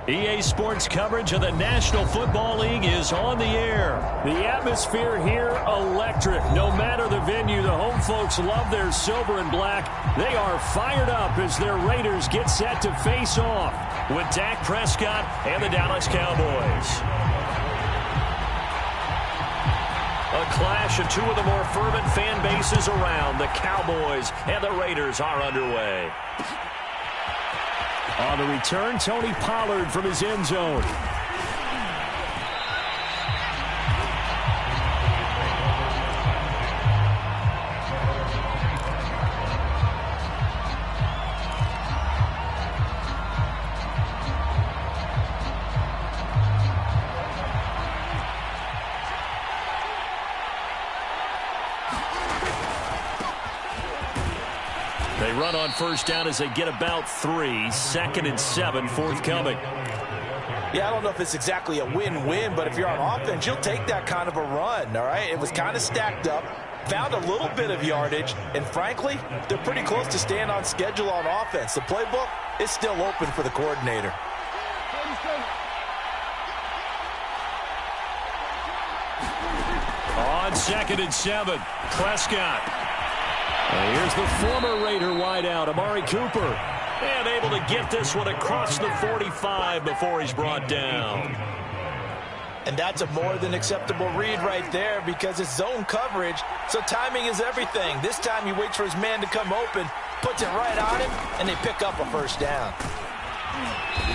EA Sports coverage of the National Football League is on the air. The atmosphere here, electric. No matter the venue, the home folks love their silver and black. They are fired up as their Raiders get set to face off with Dak Prescott and the Dallas Cowboys. A clash of two of the more fervent fan bases around. The Cowboys and the Raiders are underway. On the return, Tony Pollard from his end zone. They run on first down as they get about 3. 2nd and 7 forthcoming. Yeah, I don't know if it's exactly a win-win, but if you're on offense, you'll take that kind of a run, all right? It was kind of stacked up, found a little bit of yardage, and frankly, they're pretty close to staying on schedule on offense. The playbook is still open for the coordinator. On 2nd and 7, Prescott. And here's the former Raider wideout, Amari Cooper. And able to get this one across the 45 before he's brought down. And that's a more than acceptable read right there because it's zone coverage, so timing is everything. This time he waits for his man to come open, puts it right on him, and they pick up a first down.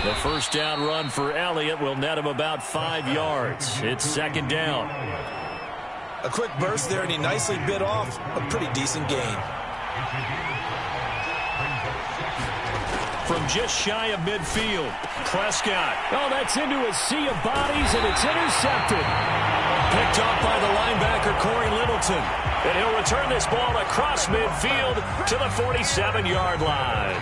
The first down run for Elliott will net him about 5 yards. It's 2nd down. A quick burst there, and he nicely bit off a pretty decent gain. From just shy of midfield, Prescott. Oh, that's into a sea of bodies, and it's intercepted. Picked off by the linebacker, Corey Littleton. And he'll return this ball across midfield to the 47-yard line.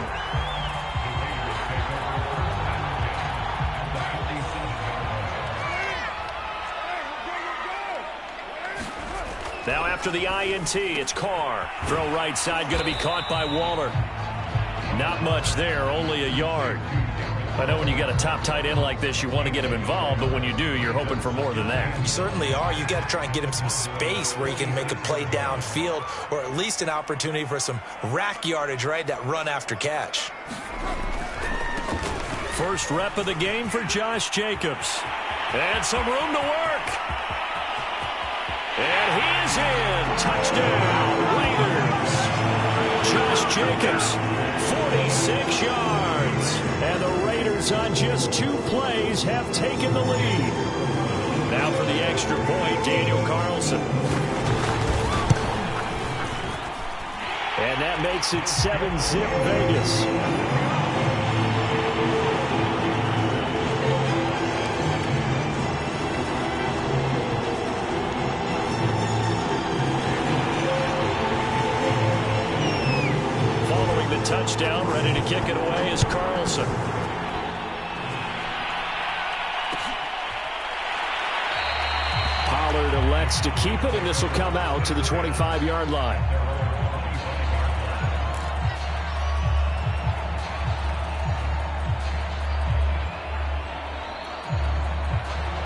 Now after the INT, it's Carr. Throw right side, going to be caught by Waller. Not much there, only a yard. I know when you got a top tight end like this, you want to get him involved, but when you do, you're hoping for more than that. You certainly are. You got to try and get him some space where he can make a play downfield, or at least an opportunity for some rack yardage, right? That run after catch. First rep of the game for Josh Jacobs. And some room to work. And he is in. Touchdown, Raiders. Josh Jacobs, 46 yards. And the Raiders on just 2 plays have taken the lead. Now for the extra point, Daniel Carlson. And that makes it 7-zip Vegas. Touchdown, ready to kick it away is Carlson. Pollard elects to keep it, and this will come out to the 25-yard line.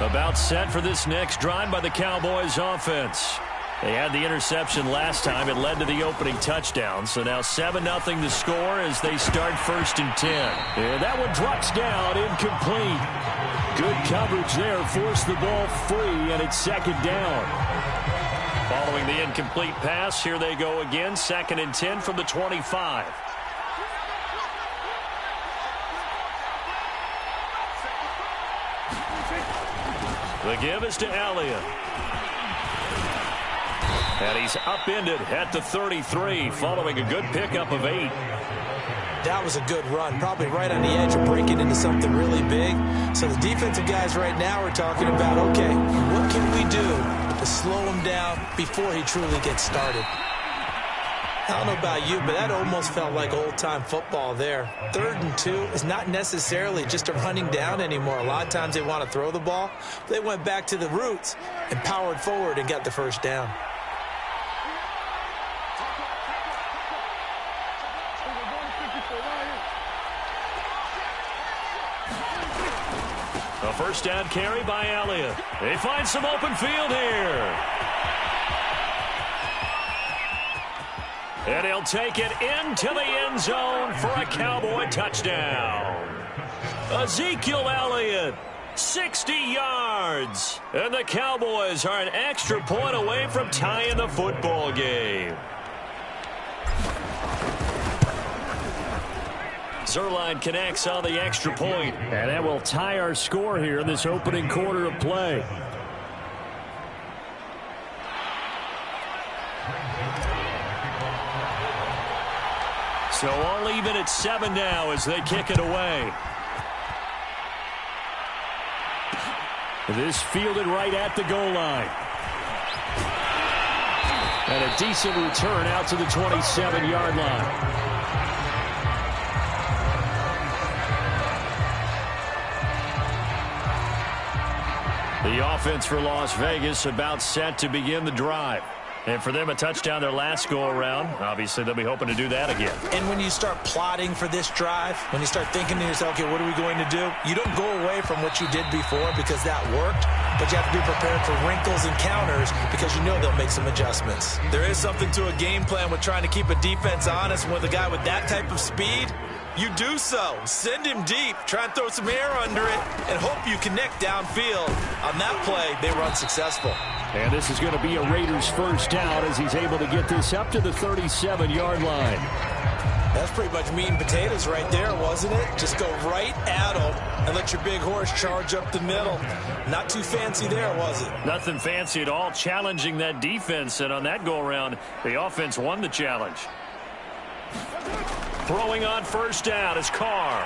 About set for this next drive by the Cowboys offense. They had the interception last time. It led to the opening touchdown. So now 7-0 the score as they start 1st and 10. And that one drops down, incomplete. Good coverage there. Forced the ball free, and it's 2nd down. Following the incomplete pass, here they go again. 2nd and 10 from the 25. The give is to Elliott. And he's upended at the 33 following a good pickup of 8. That was a good run, probably right on the edge of breaking into something really big. So the defensive guys right now are talking about, okay, what can we do to slow him down before he truly gets started? I don't know about you, but that almost felt like old-time football there. 3rd and 2 is not necessarily just a running down anymore. A lot of times they want to throw the ball. They went back to the roots and powered forward and got the first down. first down carry by Elliott. They find some open field here. And he'll take it into the end zone for a Cowboy touchdown. Ezekiel Elliott, 60 yards. And the Cowboys are an extra point away from tying the football game. Zuerlein connects on the extra point. And that will tie our score here in this opening quarter of play. So all even at 7 now as they kick it away. This fielded right at the goal line. And a decent return out to the 27-yard line. The offense for Las Vegas about set to begin the drive. And for them, a touchdown their last go-around. Obviously, they'll be hoping to do that again. And when you start plotting for this drive, when you start thinking to yourself, okay, what are we going to do? You don't go away from what you did before because that worked, but you have to be prepared for wrinkles and counters because you know they'll make some adjustments. There is something to a game plan with trying to keep a defense honest. With a guy with that type of speed, you do so. Send him deep, try and throw some air under it, and hope you connect downfield. On that play, they were unsuccessful. And this is going to be a Raiders first down as he's able to get this up to the 37-yard line. That's pretty much meat and potatoes right there, wasn't it? Just go right at them and let your big horse charge up the middle. Not too fancy there, was it? Nothing fancy at all, challenging that defense. And on that go-around, the offense won the challenge. Throwing on first down is Carr.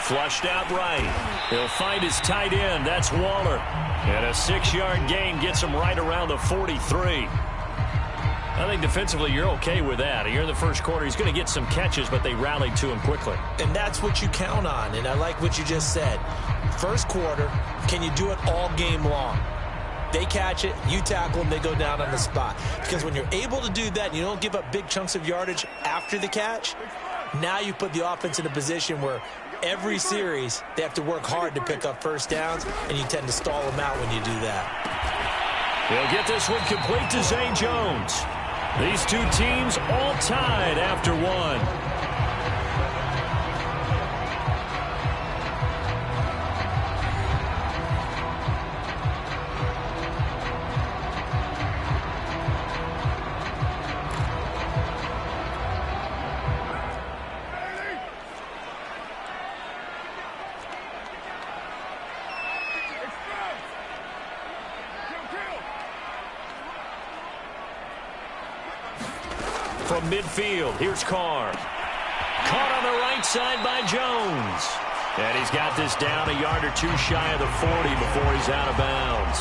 Flushed out right. He'll find his tight end. That's Waller. And a 6-yard gain gets him right around the 43. I think defensively you're okay with that. Here in the first quarter, he's going to get some catches, but they rallied to him quickly. And that's what you count on, and I like what you just said. First quarter, can you do it all game long? They catch it, you tackle them, they go down on the spot. Because when you're able to do that, and you don't give up big chunks of yardage after the catch, now you put the offense in a position where every series they have to work hard to pick up first downs, and you tend to stall them out when you do that. He'll get this one complete to Zay Jones. These two teams all tied after one. From midfield, here's Carr. Caught on the right side by Jones. And he's got this down a yard or two shy of the 40 before he's out of bounds.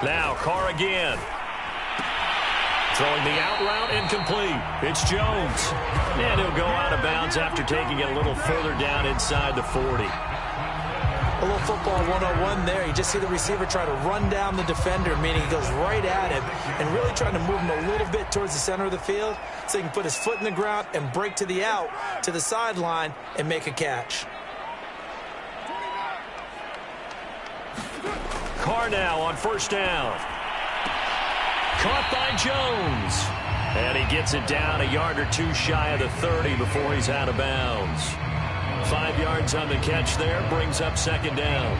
Now Carr again. Throwing the out route incomplete. It's Jones. And he'll go out of bounds after taking it a little further down inside the 40. A little football 101 there. You just see the receiver try to run down the defender, meaning he goes right at him and really trying to move him a little bit towards the center of the field so he can put his foot in the ground and break to the out, to the sideline, and make a catch. Carr now on first down. Caught by Jones. And he gets it down a yard or two shy of the 30 before he's out of bounds. 5 yards on the catch there, brings up second down.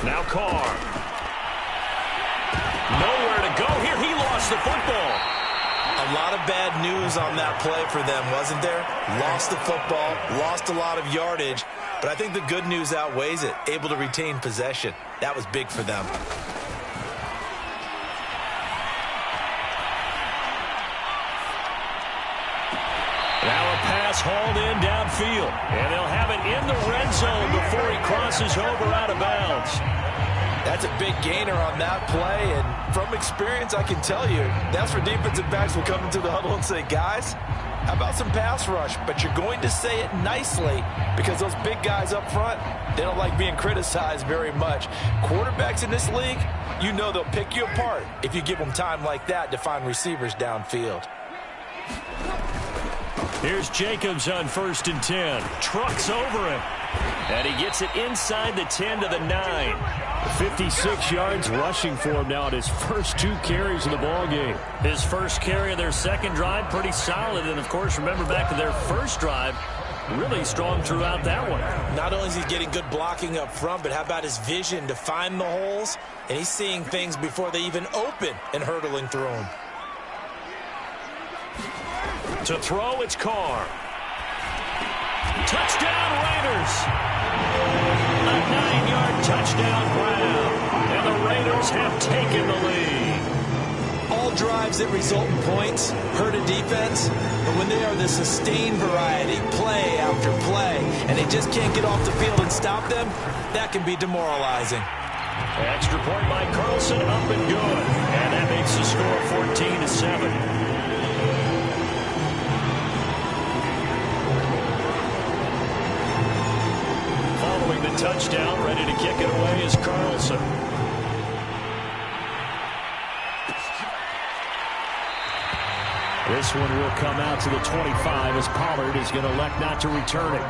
Now Carr. Nowhere to go here. He lost the football. A lot of bad news on that play for them, wasn't there? Lost the football, lost a lot of yardage, but I think the good news outweighs it. Able to retain possession. That was big for them. Now a pass It's hauled in downfield. And they'll have it in the red zone before he crosses over out of bounds. That's a big gainer on that play, and from experience, I can tell you, that's where defensive backs will come into the huddle and say, guys, how about some pass rush? But you're going to say it nicely because those big guys up front, they don't like being criticized very much. Quarterbacks in this league, you know they'll pick you apart if you give them time like that to find receivers downfield. Here's Jacobs on 1st and 10. Trucks over him. And he gets it inside the 10 to the 9. 56 yards rushing for him now at his first 2 carries of the ball game. His first carry of their second drive, pretty solid. And, of course, remember back to their first drive, really strong throughout that one. Not only is he getting good blocking up front, but how about his vision to find the holes? And he's seeing things before they even open and hurdling through them. To throw, it's Carr. Touchdown, Raiders. A 9-yard touchdown grab. And the Raiders have taken the lead. All drives that result in points hurt a defense, but when they are the sustained variety, play after play, and they just can't get off the field and stop them, that can be demoralizing. Extra point by Carlson, up and good. And that makes the score 14-7. Following the touchdown, ready to kick it away is Carlson. This one will come out to the 25 as Pollard is going to elect not to return it.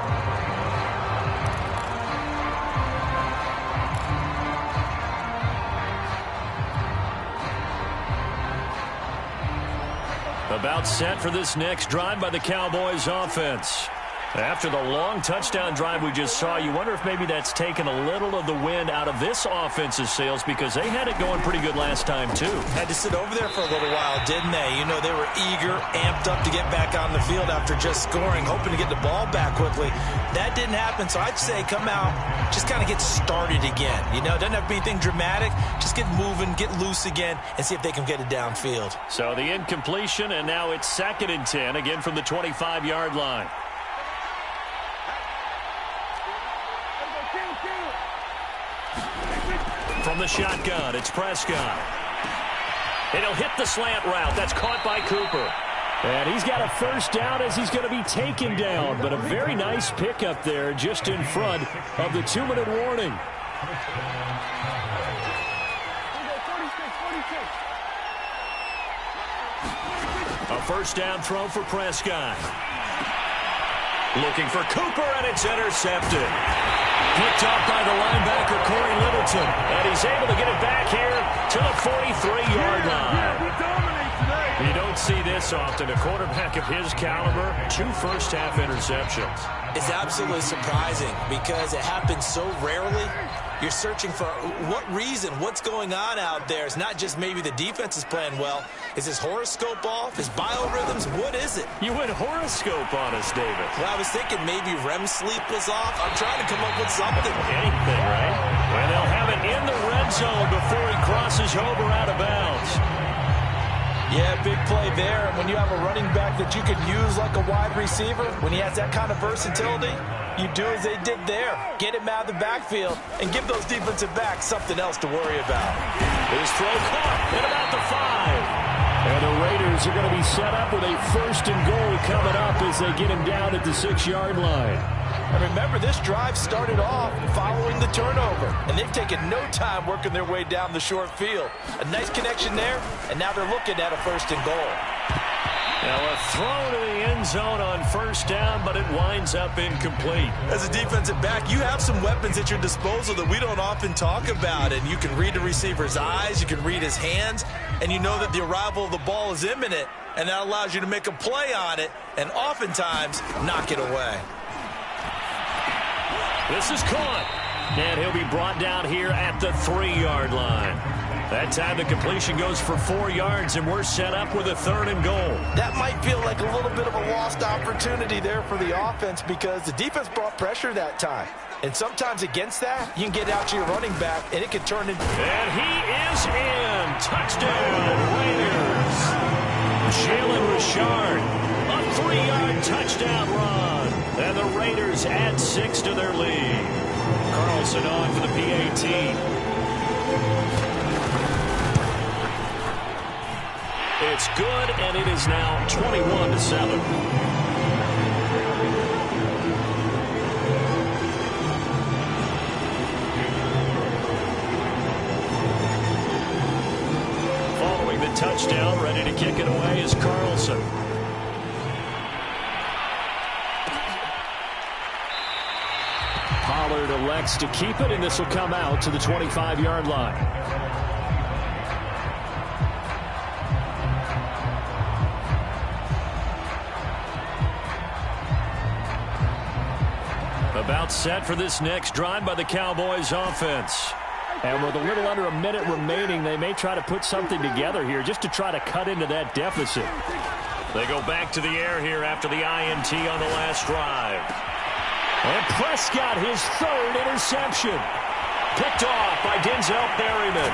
About set for this next drive by the Cowboys offense. After the long touchdown drive we just saw, you wonder if maybe that's taken a little of the wind out of this offense's sails because they had it going pretty good last time, too. Had to sit over there for a little while, didn't they? You know, they were eager, amped up to get back on the field after just scoring, hoping to get the ball back quickly. That didn't happen, so I'd say come out, just kind of get started again. You know, it doesn't have to be anything dramatic. Just get moving, get loose again, and see if they can get it downfield. So the incompletion, and now it's 2nd and 10, again from the 25-yard line. From the shotgun, it's Prescott. And he'll hit the slant route. That's caught by Cooper. And he's got a first down as he's going to be taken down. But a very nice pickup there just in front of the 2-minute warning. A first down throw for Prescott. Looking for Cooper, and it's intercepted. Picked off by the linebacker, Corey Littleton. And he's able to get it back here to the 43-yard line. You don't see this often. A quarterback of his caliber, 2 first-half interceptions. It's absolutely surprising because it happens so rarely. You're searching for what reason, what's going on out there. It's not just maybe the defense is playing well. Is his horoscope off? His biorhythms? What is it? You went horoscope on us, David. Well, I was thinking maybe REM sleep was off. I'm trying to come up with something. Anything, right? And they'll have it in the red zone before he crosses over out of bounds. Yeah, big play there. And when you have a running back that you could use like a wide receiver, when he has that kind of versatility, you do as they did there. Get him out of the backfield and give those defensive backs something else to worry about. His throw caught at about the 5. And the Raiders are going to be set up with a 1st and goal coming up as they get him down at the 6-yard line. And remember, this drive started off following the turnover, and they've taken no time working their way down the short field. A nice connection there, and now they're looking at a 1st and goal. Now a throw to the end zone on 1st down, but it winds up incomplete. As a defensive back, you have some weapons at your disposal that we don't often talk about, and you can read the receiver's eyes, you can read his hands, and you know that the arrival of the ball is imminent, and that allows you to make a play on it, and oftentimes knock it away. This is caught, and he'll be brought down here at the 3-yard line. That time the completion goes for 4 yards, and we're set up with a 3rd and goal. That might feel like a little bit of a lost opportunity there for the offense because the defense brought pressure that time. And sometimes against that, you can get out to your running back, and it can turn into... And he is in. Touchdown, Raiders. Jalen Richard, a 3-yard touchdown run. And the Raiders add 6 to their lead. Carlson on for the PAT. It's good, and it is now 21-7. Following the touchdown, ready to kick it away is Carlson. Pollard elects to keep it, and this will come out to the 25-yard line. About set for this next drive by the Cowboys offense. And with a little under a minute remaining, they may try to put something together here just to try to cut into that deficit. They go back to the air here after the INT on the last drive. And Prescott, his third interception. Picked off by Denzel Berryman.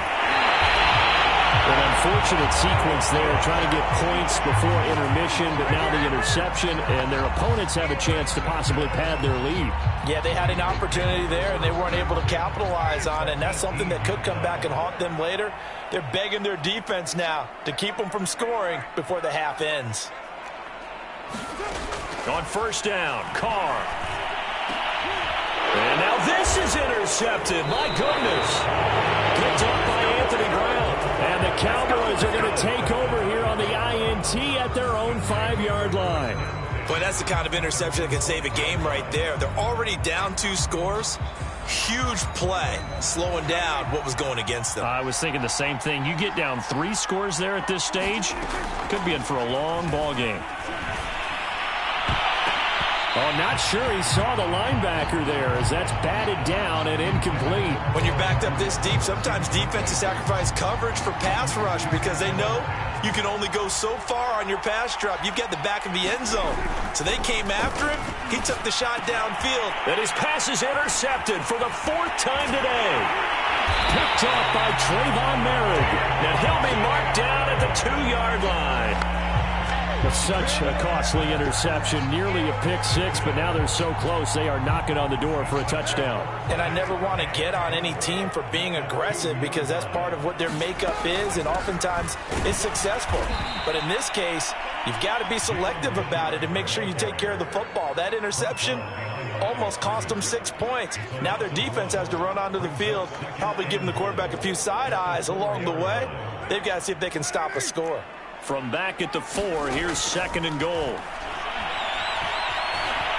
An unfortunate sequence there, trying to get points before intermission, but now the interception, and their opponents have a chance to possibly pad their lead. Yeah, they had an opportunity there, and they weren't able to capitalize on it, and that's something that could come back and haunt them later. They're begging their defense now to keep them from scoring before the half ends. On first down, Carr. And now this is intercepted. My goodness. Picked up by Anthony Brown. And the Cowboys are going to take over here on the INT at their own 5-yard line. Boy, that's the kind of interception that can save a game right there. They're already down 2 scores. Huge play, slowing down what was going against them. I was thinking the same thing. You get down 3 scores there at this stage, could be in for a long ball game. Oh, not sure he saw the linebacker there as that's batted down and incomplete. When you're backed up this deep, sometimes defenses sacrifice coverage for pass rush because they know you can only go so far on your pass drop. You've got the back of the end zone. So they came after him. He took the shot downfield. And his pass is intercepted for the 4th time today. Picked off by Trayvon Merrick. And he'll be marked down at the 2-yard line. Such a costly interception, nearly a pick 6, but now they're so close they are knocking on the door for a touchdown. And I never want to get on any team for being aggressive because that's part of what their makeup is, and oftentimes it's successful. But in this case, you've got to be selective about it and make sure you take care of the football. That interception almost cost them 6 points. Now their defense has to run onto the field, probably giving the quarterback a few side eyes along the way. They've got to see if they can stop a score. From back at the 4, here's 2nd and goal.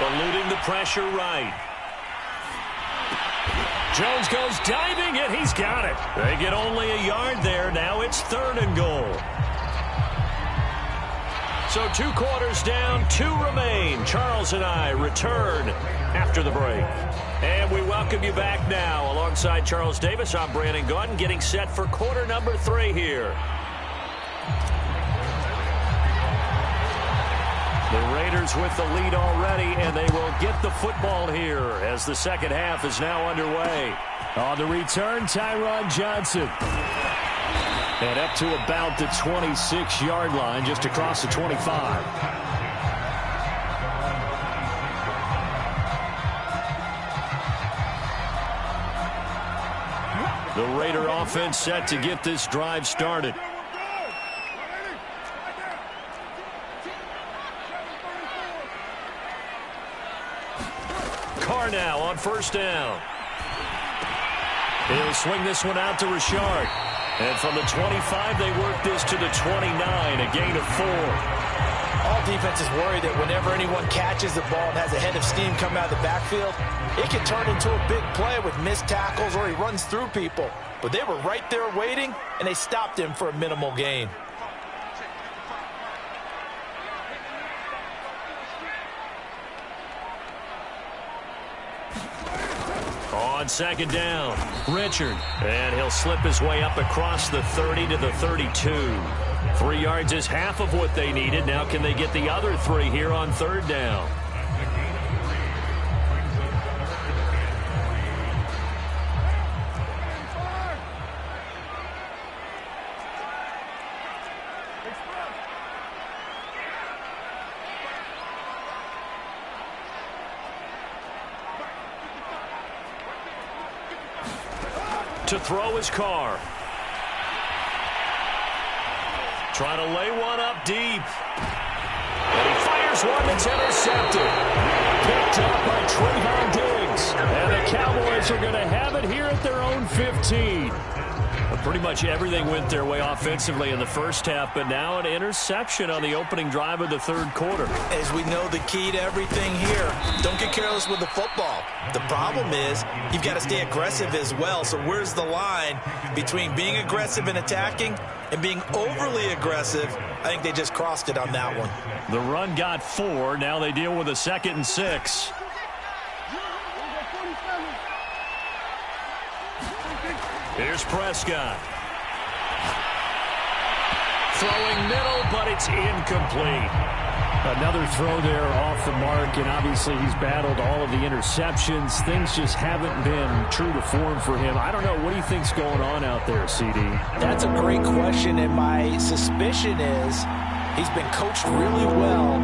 Eluding the pressure right. Jones goes diving, and he's got it. They get only a yard there. Now it's 3rd and goal. So 2 quarters down, 2 remain. Charles and I return after the break. And we welcome you back now. Alongside Charles Davis, I'm Brandon Gaudin, getting set for quarter number 3 here. The Raiders with the lead already, and they will get the football here as the second half is now underway. On the return, Tyron Johnson. And up to about the 26-yard line, just across the 25. The Raider offense set to get this drive started. Carr now on first down. He'll swing this one out to Richard. And from the 25, they work this to the 29, a gain of 4. All defenses worry that whenever anyone catches the ball and has a head of steam come out of the backfield, it can turn into a big play with missed tackles or he runs through people. But they were right there waiting, and they stopped him for a minimal gain. On second down, Richard. And he'll slip his way up across the 30 to the 32. 3 yards is half of what they needed. Now can they get the other 3 here on 3rd down? to throw his car. Trying to lay one up deep. And he fires one that's intercepted. Picked up by Trayvon Diggs. And the Cowboys are going to have it here at their own 15. Pretty much everything went their way offensively in the first half, but now an interception on the opening drive of the third quarter. As we know, the key to everything here, don't get careless with the football. The problem is you've got to stay aggressive as well. So where's the line between being aggressive and attacking and being overly aggressive? I think they just crossed it on that one. The run got 4. Now they deal with a 2nd and 6. Here's Prescott. Throwing middle, but it's incomplete. Another throw there off the mark, and obviously he's battled all of the interceptions. Things just haven't been true to form for him. I don't know. What do you think's going on out there, CD? That's a great question, and my suspicion is he's been coached really well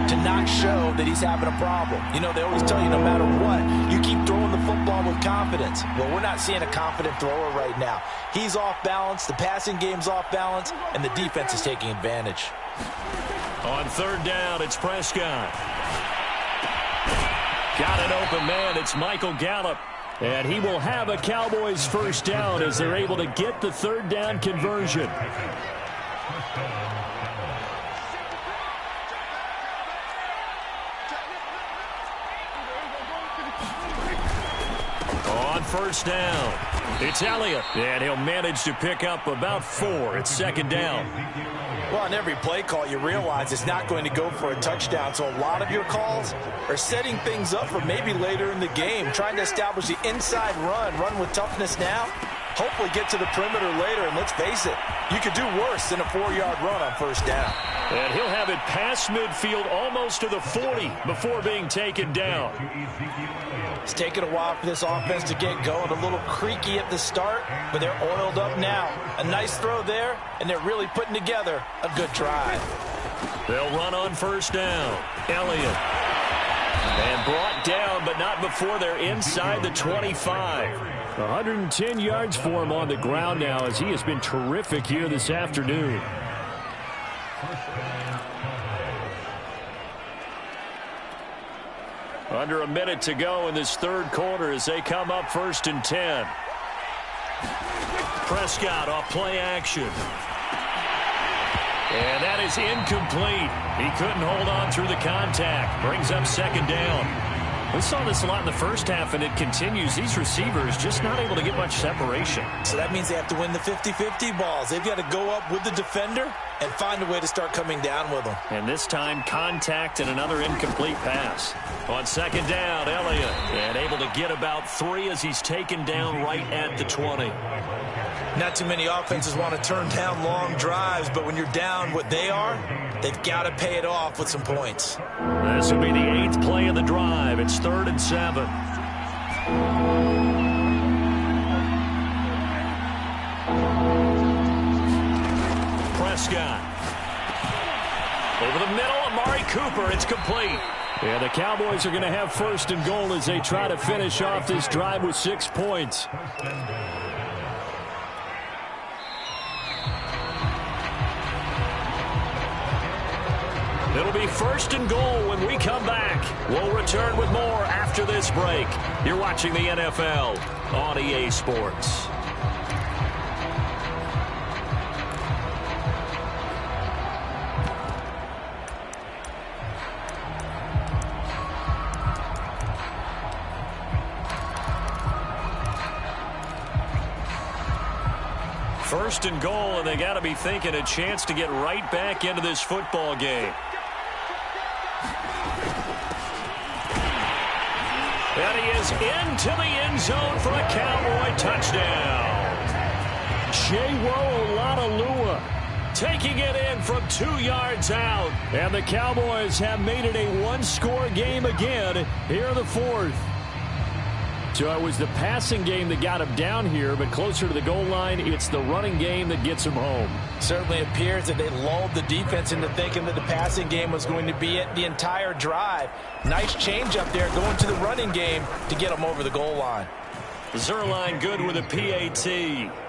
to not show that he's having a problem. You know, they always tell you no matter what, you keep throwing the football with confidence. Well, we're not seeing a confident thrower right now. He's off balance, the passing game's off balance, and the defense is taking advantage. On third down, it's Prescott. Got an open man. It's Michael Gallup. And he will have a Cowboys first down as they're able to get the third down conversion. On first down, it's Elliott. And he'll manage to pick up about 4. It's 2nd down. Well, on every play call, you realize it's not going to go for a touchdown. So a lot of your calls are setting things up for maybe later in the game, trying to establish the inside run with toughness now, hopefully get to the perimeter later. And let's face it, you could do worse than a 4-yard run on first down. And he'll have it past midfield almost to the 40 before being taken down. It's taken a while for this offense to get going. A little creaky at the start, but they're oiled up now. A nice throw there, and they're really putting together a good drive. They'll run on first down. Elliott. And brought down, but not before they're inside the 25. 110 yards for him on the ground now, as he has been terrific here this afternoon. Under a minute to go in this third quarter as they come up 1st and 10. Prescott off play action. And that is incomplete. He couldn't hold on through the contact. Brings up 2nd down. We saw this a lot in the first half, and it continues. These receivers just not able to get much separation. So that means they have to win the 50-50 balls. They've got to go up with the defender and find a way to start coming down with them. And this time, contact and another incomplete pass. On 2nd down, Elliott. And able to get about 3 as he's taken down right at the 20. Not too many offenses want to turn down long drives, but when you're down what they are, they've got to pay it off with some points. This will be the 8th play of the drive. It's 3rd and 7. Prescott. Over the middle, Amari Cooper. It's complete. Yeah, the Cowboys are going to have 1st and goal as they try to finish off this drive with 6 points. It'll be 1st and goal when we come back. We'll return with more after this break. You're watching the NFL on EA Sports. First and goal, and they got to be thinking a chance to get right back into this football game. And he is into the end zone for a Cowboy touchdown. J.W. Olalua taking it in from 2 yards out. And the Cowboys have made it a one-score game again here in the 4th. So it was the passing game that got him down here, but closer to the goal line, it's the running game that gets him home. Certainly appears that they lulled the defense into thinking that the passing game was going to be it the entire drive. Nice change up there going to the running game to get them over the goal line. Zerline good with a PAT.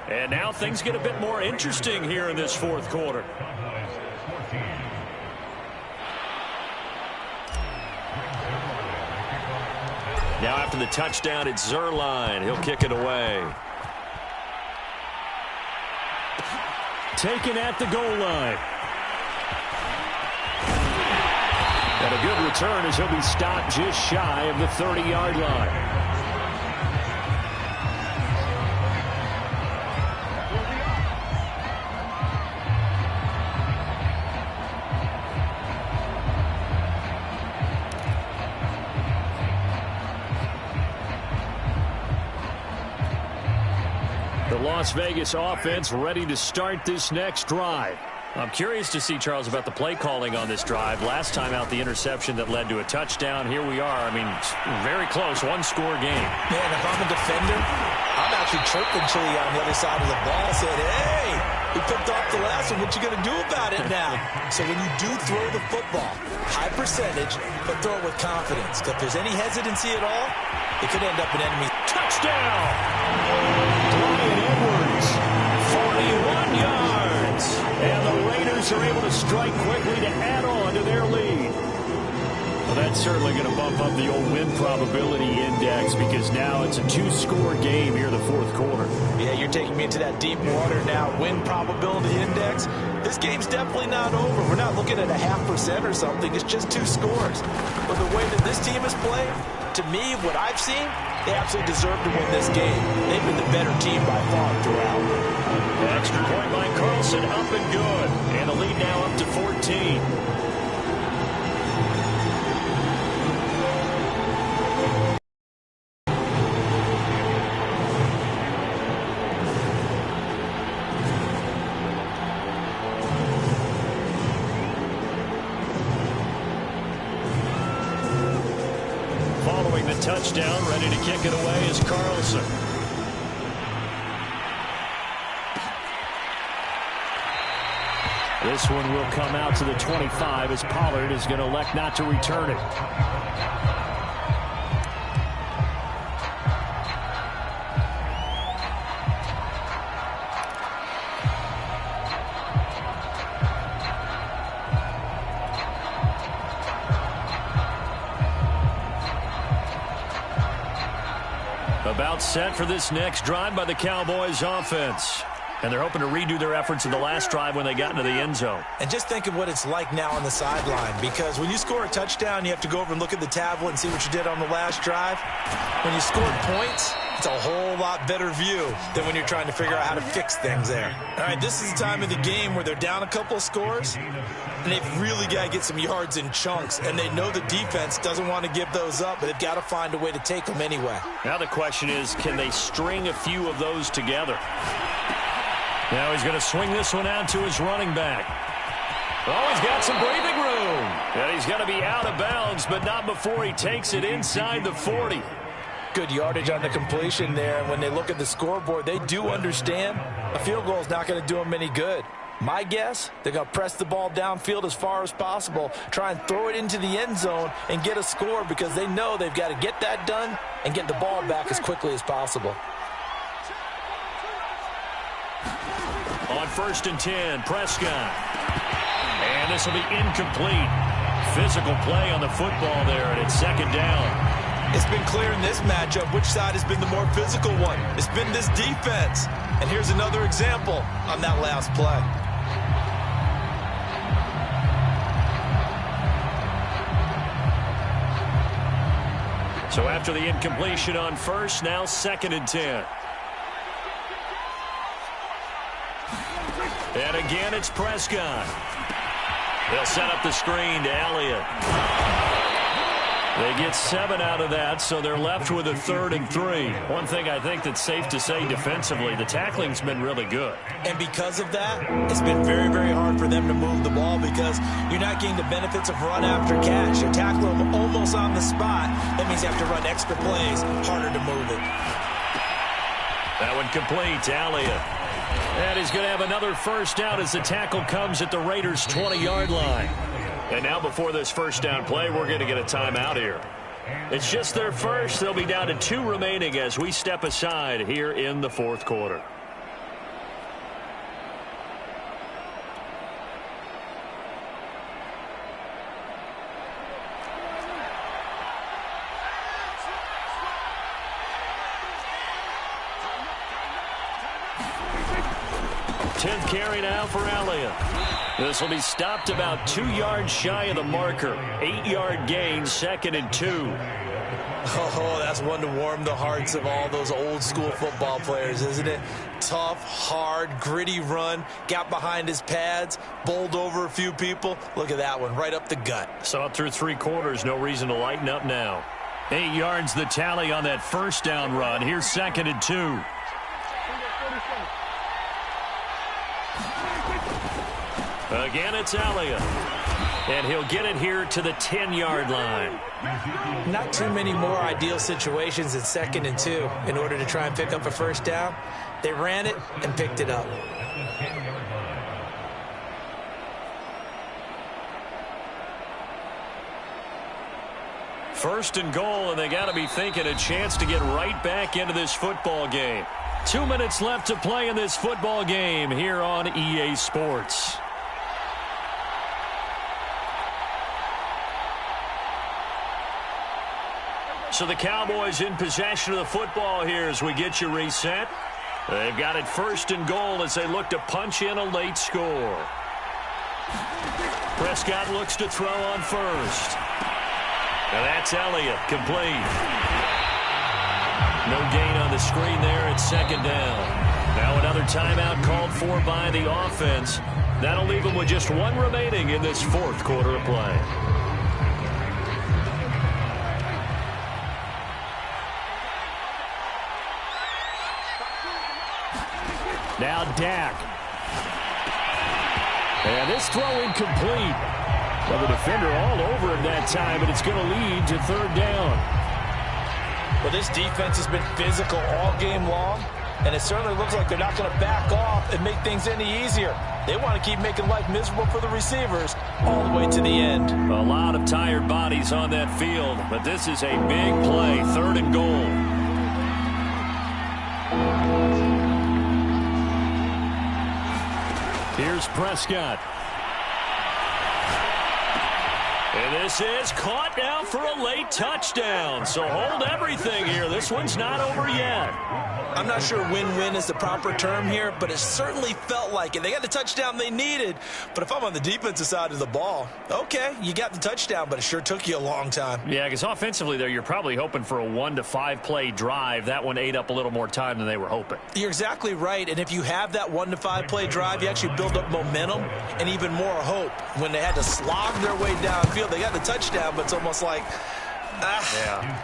And now things get a bit more interesting here in this fourth quarter. Now after the touchdown, it's Zerline. He'll kick it away. Taken at the goal line. And a good return as he'll be stopped just shy of the 30-yard line. The Las Vegas offense ready to start this next drive. I'm curious to see, Charles, about the play calling on this drive. Last time out, the interception that led to a touchdown. Here we are. I mean, very close, one-score game. Man, if I'm a defender, I'm actually chirping Chili on the other side of the ball, saying, hey, we picked off the last one. What you going to do about it now? So when you do throw the football, high percentage, but throw it with confidence. Because if there's any hesitancy at all, it could end up an enemy. Touchdown! Brian Edwards, 41 yards. And the Raiders are able to strike quickly to add on to their lead. Well, that's certainly going to bump up the old win probability index because now it's a two-score game here in the fourth quarter. Yeah, you're taking me into that deep water now. Win probability index. This game's definitely not over. We're not looking at a 0.5% or something. It's just two scores. But the way that this team is playing, to me, what I've seen, they absolutely deserve to win this game. They've been the better team by far throughout. Extra point by Carlson, up and good. And the lead now up to 14. Following the touchdown, ready to kick it away is Carlson. This one will come out to the 25 as Pollard is going to elect not to return it. About set for this next drive by the Cowboys offense. And they're hoping to redo their efforts in the last drive when they got into the end zone. And just think of what it's like now on the sideline, because when you score a touchdown, you have to go over and look at the tablet and see what you did on the last drive. When you scored points, it's a whole lot better view than when you're trying to figure out how to fix things there. All right, this is the time of the game where they're down a couple of scores, and they've really got to get some yards in chunks, and they know the defense doesn't want to give those up, but they've got to find a way to take them anyway. Now the question is, can they string a few of those together? Now he's going to swing this one out to his running back. Oh, he's got some breathing room. And he's going to be out of bounds, but not before he takes it inside the 40. Good yardage on the completion there, and when they look at the scoreboard, they do understand a field goal is not going to do them any good. My guess, they're going to press the ball downfield as far as possible, try and throw it into the end zone and get a score because they know they've got to get that done and get the ball back as quickly as possible. On 1st and 10, Prescott. And this will be incomplete. Physical play on the football there, and it's second down. It's been clear in this matchup which side has been the more physical one. It's been this defense. And here's another example on that last play. So after the incompletion on 1st, now 2nd and 10. And again, it's Prescott. They'll set up the screen to Elliott. They get 7 out of that, so they're left with a 3rd and 3. One thing I think that's safe to say defensively, the tackling's been really good. And because of that, it's been very, very hard for them to move the ball because you're not getting the benefits of run after catch. You're tackling them almost on the spot. That means you have to run extra plays, harder to move it. That one complete to Elliott. And he's going to have another first down as the tackle comes at the Raiders' 20-yard line. And now before this first down play, we're going to get a timeout here. It's just their first. They'll be down to 2 remaining as we step aside here in the fourth quarter. Tenth carry now for Elliott. This will be stopped about 2 yards shy of the marker. 8-yard gain, 2nd and 2. Oh, that's one to warm the hearts of all those old school football players, isn't it? Tough, hard, gritty run. Got behind his pads, bowled over a few people. Look at that one, right up the gut. Saw it through 3 quarters. No reason to lighten up now. 8 yards the tally on that first down run. Here's 2nd and 2. Again, it's Elliott. And he'll get it here to the 10-yard line. Not too many more ideal situations in 2nd and 2 in order to try and pick up a first down. They ran it and picked it up. First and goal, and they got to be thinking a chance to get right back into this football game. 2 minutes left to play in this football game here on EA Sports. So the Cowboys in possession of the football here as we get you reset. They've got it 1st and goal as they look to punch in a late score. Prescott looks to throw on first. And that's Elliott, complete. No gain on the screen there at 2nd down. Now another timeout called for by the offense. That'll leave them with just 1 remaining in this 4th quarter of play. Now Dak. And this throw incomplete. Well, the defender all over him that time, and it's going to lead to 3rd down. Well, this defense has been physical all game long, and it certainly looks like they're not going to back off and make things any easier. They want to keep making life miserable for the receivers all the way to the end. A lot of tired bodies on that field, but this is a big play, 3rd and goal. Here's Prescott. And this is caught now for a late touchdown. So hold everything here. This one's not over yet. I'm not sure win-win is the proper term here, but it certainly felt like it. They got the touchdown they needed, but if I'm on the defensive side of the ball, okay, you got the touchdown, but it sure took you a long time. Yeah, because offensively there, you're probably hoping for a 1 to 5 play drive. That one ate up a little more time than they were hoping. You're exactly right, and if you have that 1 to 5 play drive, you actually build up momentum and even more hope. When they had to slog their way downfield, they got the touchdown, but it's almost like,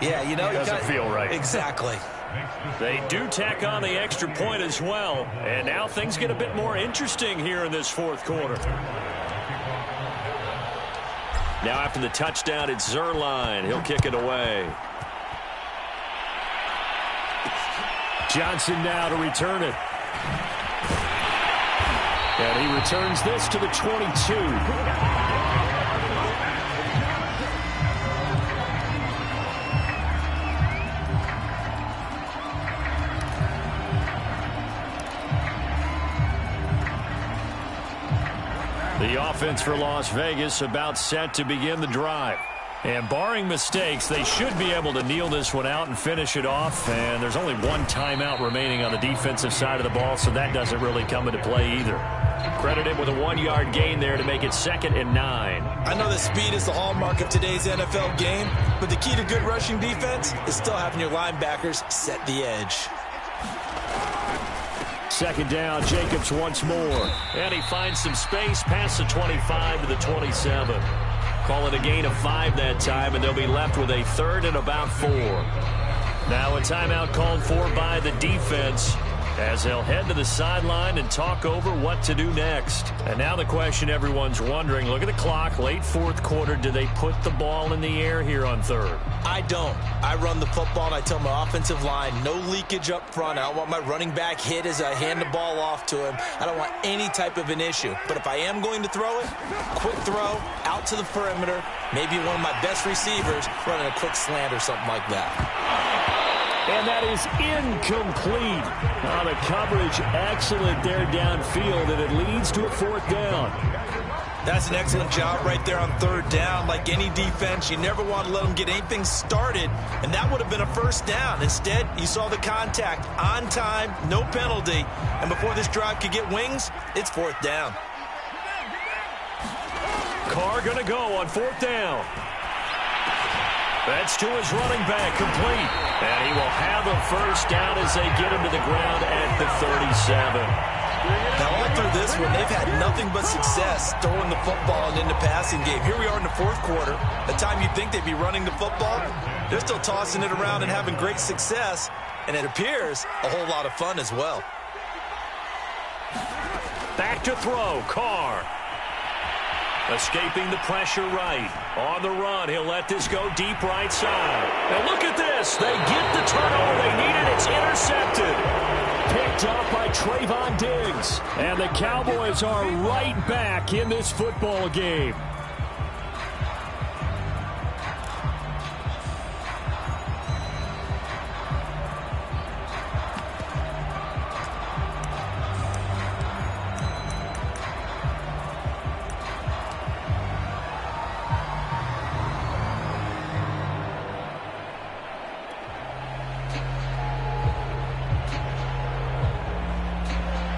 yeah, you know, it doesn't feel right. Exactly. They do tack on the extra point as well, and now things get a bit more interesting here in this 4th quarter. Now after the touchdown, it's Zerline. He'll kick it away. Johnson now to return it. And he returns this to the 22. The offense for Las Vegas about set to begin the drive. And barring mistakes, they should be able to kneel this one out and finish it off. And there's only 1 timeout remaining on the defensive side of the ball, so that doesn't really come into play either. Credit him with a 1-yard gain there to make it 2nd and 9. I know that speed is the hallmark of today's NFL game, but the key to good rushing defense is still having your linebackers set the edge. 2nd down, Jacobs once more. And he finds some space past the 25 to the 27. Call it a gain of 5 that time, and they'll be left with a 3rd and about 4. Now a timeout called for by the defense. as they'll head to the sideline and talk over what to do next. And now the question everyone's wondering, look at the clock, late fourth quarter, do they put the ball in the air here on third? I don't. I run the football, and I tell my offensive line, no leakage up front. I don't want my running back hit as I hand the ball off to him. I don't want any type of an issue. But if I am going to throw it, quick throw, out to the perimeter, maybe one of my best receivers running a quick slant or something like that. And that is incomplete. The coverage excellent there downfield, and it leads to a fourth down. That's an excellent job right there on third down. Like any defense, you never want to let them get anything started, and that would have been a first down. Instead, you saw the contact on time, no penalty, and before this drive could get wings, it's fourth down. Carr going to go on fourth down. That's to his running back, complete. And he will have a first down as they get him to the ground at the 37. Now, all through this one, they've had nothing but success throwing the football and in the passing game. Here we are in the fourth quarter. The time you think they'd be running the football, they're still tossing it around and having great success. And it appears a whole lot of fun as well. Back to throw, Carr. Escaping the pressure right. On the run, he'll let this go deep right side. And look at this. They get the turnover they needed. It's intercepted. Picked up by Trayvon Diggs. And the Cowboys are right back in this football game.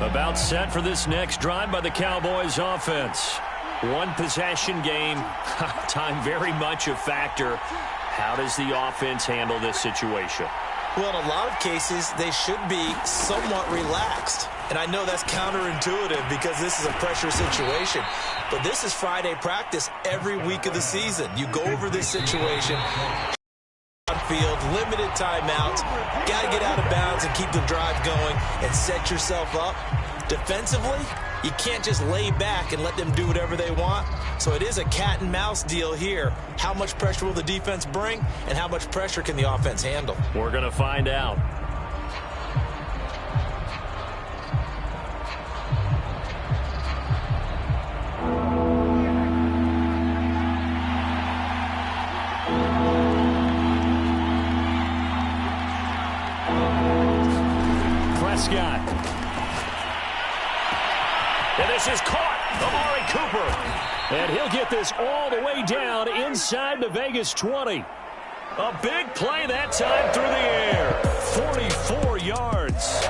About set for this next drive by the Cowboys offense. One possession game. Time very much a factor. How does the offense handle this situation? Well, in a lot of cases, they should be somewhat relaxed. And I know that's counterintuitive because this is a pressure situation. But this is Friday practice every week of the season. You go over this situation. Field, limited timeouts, got to get out of bounds and keep the drive going and set yourself up. Defensively, you can't just lay back and let them do whatever they want. So it is a cat and mouse deal here. How much pressure will the defense bring, and how much pressure can the offense handle? We're going to find out. Prescott. And this is caught. Amari Cooper. And he'll get this all the way down inside the Vegas 20. A big play that time through the air. 44 yards.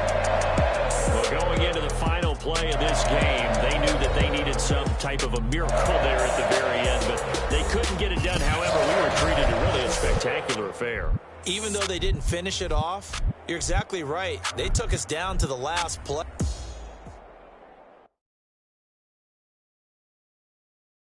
Well, going into the final play of this game, they knew that they needed some type of a miracle there at the very end, but they couldn't get it done. However, we were treated to really a spectacular affair. Even though they didn't finish it off, you're exactly right. They took us down to the last play.